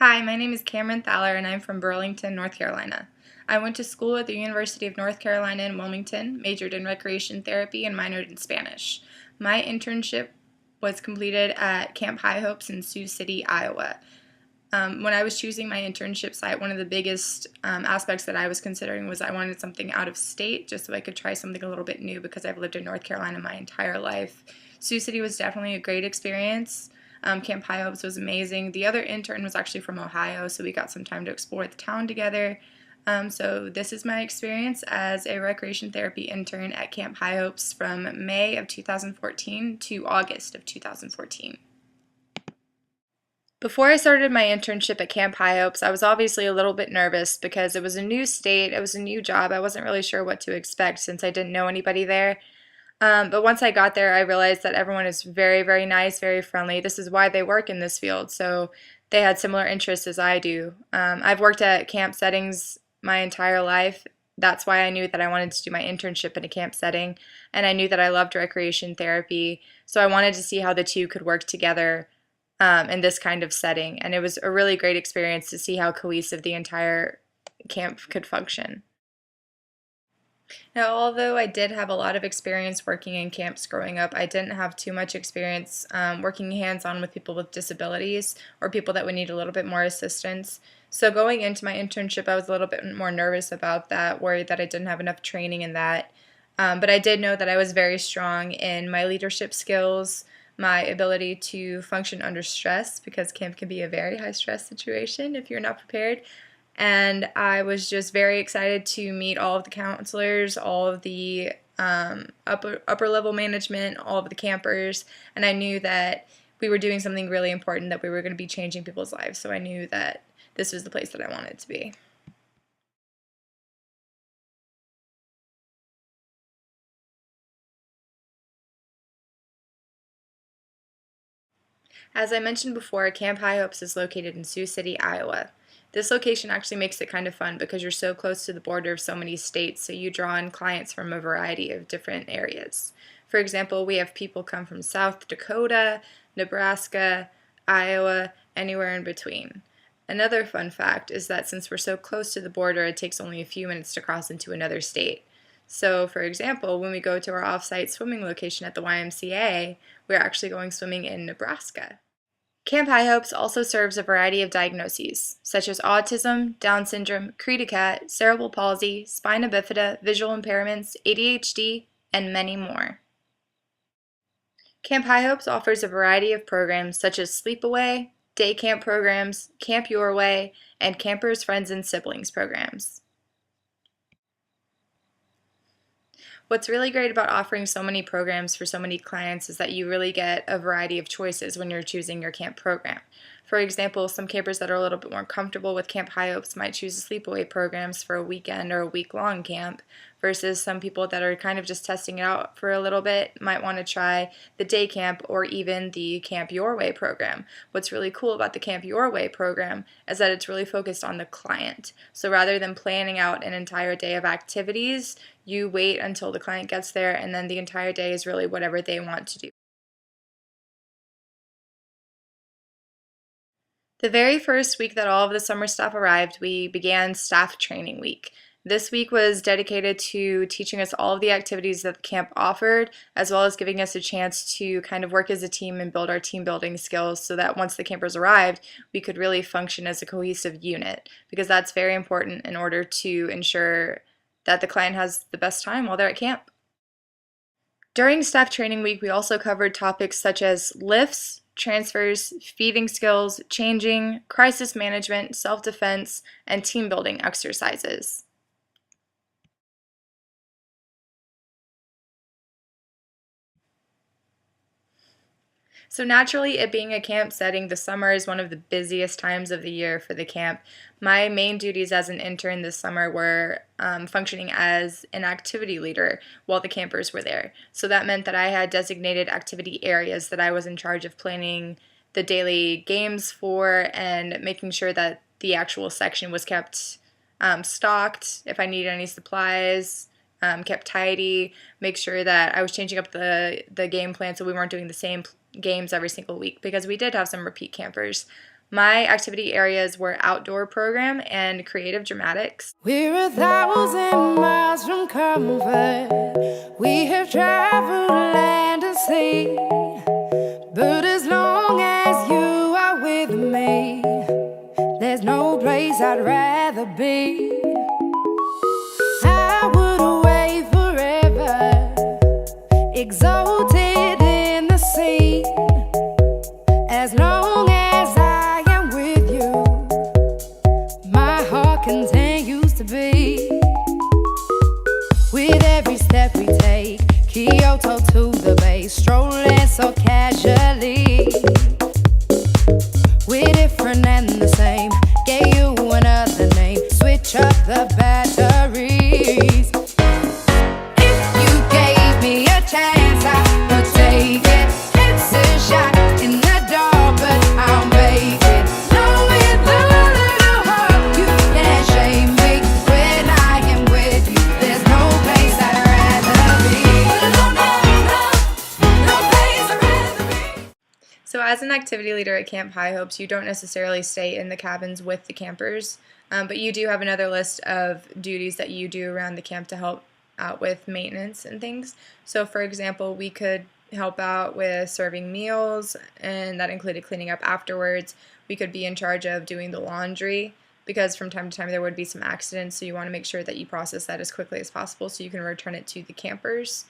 Hi, my name is Cameron Thaler and I'm from Burlington, North Carolina. I went to school at the University of North Carolina in Wilmington, majored in recreation therapy, and minored in Spanish. My internship was completed at Camp High Hopes in Sioux City, Iowa. When I was choosing my internship site, one of the biggest aspects that I was considering was I wanted something out of state just so I could try something a little bit new because I've lived in North Carolina my entire life. Sioux City was definitely a great experience. Camp High Hopes was amazing. The other intern was actually from Ohio, so we got some time to explore the town together. So this is my experience as a recreation therapy intern at Camp High Hopes from May of 2014 to August of 2014. Before I started my internship at Camp High Hopes, I was obviously a little bit nervous because it was a new state, it was a new job. I wasn't really sure what to expect since I didn't know anybody there. But once I got there, I realized that everyone is very, very nice, very friendly. This is why they work in this field, so they had similar interests as I do. I've worked at camp settings my entire life. That's why I knew that I wanted to do my internship in a camp setting, and I knew that I loved recreation therapy, so I wanted to see how the two could work together in this kind of setting. And it was a really great experience to see how cohesive the entire camp could function. Now, although I did have a lot of experience working in camps growing up, I didn't have too much experience working hands-on with people with disabilities or people that would need a little bit more assistance. So going into my internship, I was a little bit more nervous about that, worried that I didn't have enough training in that. But I did know that I was very strong in my leadership skills, my ability to function under stress, because camp can be a very high stress situation if you're not prepared. And I was just very excited to meet all of the counselors, all of the upper level management, all of the campers, and I knew that we were doing something really important, that we were going to be changing people's lives, so I knew that this was the place that I wanted to be. As I mentioned before, Camp High Hopes is located in Sioux City, Iowa. This location actually makes it kind of fun because you're so close to the border of so many states, so you draw in clients from a variety of different areas. For example, we have people come from South Dakota, Nebraska, Iowa, anywhere in between. Another fun fact is that since we're so close to the border, it takes only a few minutes to cross into another state. So, for example, when we go to our off-site swimming location at the YMCA, we're actually going swimming in Nebraska. Camp High Hopes also serves a variety of diagnoses, such as autism, Down syndrome, Crete-a-cat, cerebral palsy, spina bifida, visual impairments, ADHD, and many more. Camp High Hopes offers a variety of programs such as Sleepaway, day camp programs, Camp Your Way, and Campers, Friends, and Siblings programs. What's really great about offering so many programs for so many clients is that you really get a variety of choices when you're choosing your camp program. For example, some campers that are a little bit more comfortable with Camp High Hopes might choose sleepaway programs for a weekend or a week-long camp, versus some people that are kind of just testing it out for a little bit might want to try the day camp or even the Camp Your Way program. What's really cool about the Camp Your Way program is that it's really focused on the client. So rather than planning out an entire day of activities, you wait until the client gets there, and then the entire day is really whatever they want to do. The very first week that all of the summer staff arrived, we began staff training week. This week was dedicated to teaching us all of the activities that the camp offered, as well as giving us a chance to kind of work as a team and build our team building skills so that once the campers arrived, we could really function as a cohesive unit, because that's very important in order to ensure that the client has the best time while they're at camp. During staff training week, we also covered topics such as lifts, transfers, feeding skills, changing, crisis management, self-defense, and team building exercises. So naturally, it being a camp setting, the summer is one of the busiest times of the year for the camp. My main duties as an intern this summer were functioning as an activity leader while the campers were there. So that meant that I had designated activity areas that I was in charge of planning the daily games for and making sure that the actual section was kept stocked, if I needed any supplies, kept tidy, make sure that I was changing up the game plan so we weren't doing the same games every single week, because we did have some repeat campers. My activity areas were outdoor program and creative dramatics. We're 1,000 miles from comfort. We have traveled land and sea. But as long as you are with me, there's no place I'd rather be. I would away forever, exalted in the sea. As long as I am with you, my heart continues to beat. With every step we take, Kyoto to the bay, strolling so casually. We're different and the same, gave you another name, switch up the batteries. If you gave me a chance, I would take it. It's a shot in the dark, but I'll make it. Knowing the little heart, you can't shame me. When I am with you, there's no place I'd rather be. No place I'd rather be. So as an activity leader at Camp High Hopes, you don't necessarily stay in the cabins with the campers, but you do have another list of duties that you do around the camp to help out with maintenance and things. So for example, we could help out with serving meals, and that included cleaning up afterwards. We could be in charge of doing the laundry, because from time to time there would be some accidents, so you want to make sure that you process that as quickly as possible so you can return it to the campers.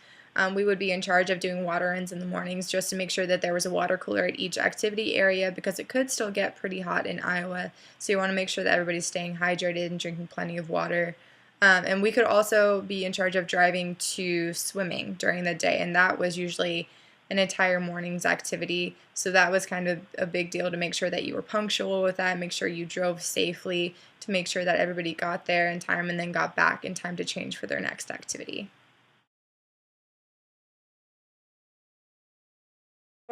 We would be in charge of doing water runs in the mornings just to make sure that there was a water cooler at each activity area, because it could still get pretty hot in Iowa, so you want to make sure that everybody's staying hydrated and drinking plenty of water. And we could also be in charge of driving to swimming during the day, and that was usually an entire morning's activity. So that was kind of a big deal to make sure that you were punctual with that, make sure you drove safely, to make sure that everybody got there in time and then got back in time to change for their next activity.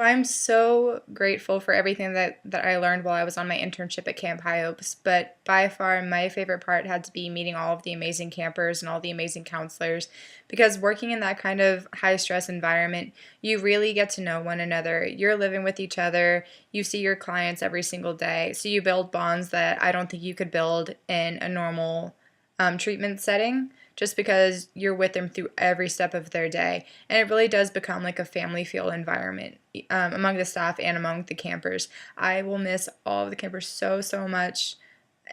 I'm so grateful for everything that I learned while I was on my internship at Camp High Hopes, but by far my favorite part had to be meeting all of the amazing campers and all the amazing counselors, because working in that kind of high stress environment, you really get to know one another. You're living with each other, you see your clients every single day, so you build bonds that I don't think you could build in a normal treatment setting, just because you're with them through every step of their day. And it really does become like a family feel environment among the staff and among the campers. I will miss all of the campers so, so much.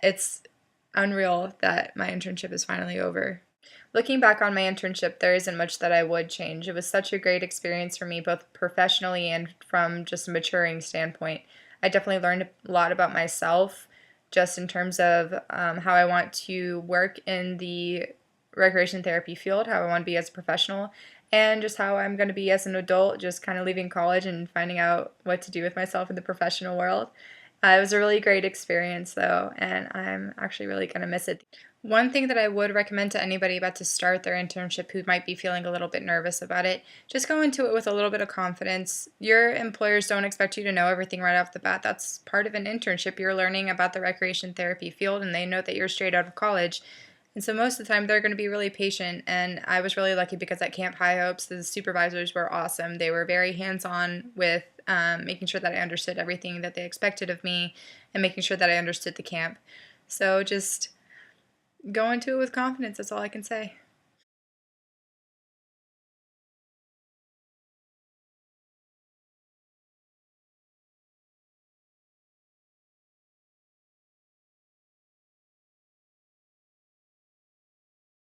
It's unreal that my internship is finally over. Looking back on my internship, there isn't much that I would change. It was such a great experience for me, both professionally and from just a maturing standpoint. I definitely learned a lot about myself, just in terms of how I want to work in the recreation therapy field, how I want to be as a professional, and just how I'm going to be as an adult, just kind of leaving college and finding out what to do with myself in the professional world. It was a really great experience though, and I'm actually really going to miss it. One thing that I would recommend to anybody about to start their internship who might be feeling a little bit nervous about it, just go into it with a little bit of confidence. Your employers don't expect you to know everything right off the bat. That's part of an internship. You're learning about the recreation therapy field, and they know that you're straight out of college. And so most of the time they're going to be really patient, and I was really lucky because at Camp High Hopes the supervisors were awesome. They were very hands-on with making sure that I understood everything that they expected of me and making sure that I understood the camp. So just go into it with confidence, that's all I can say.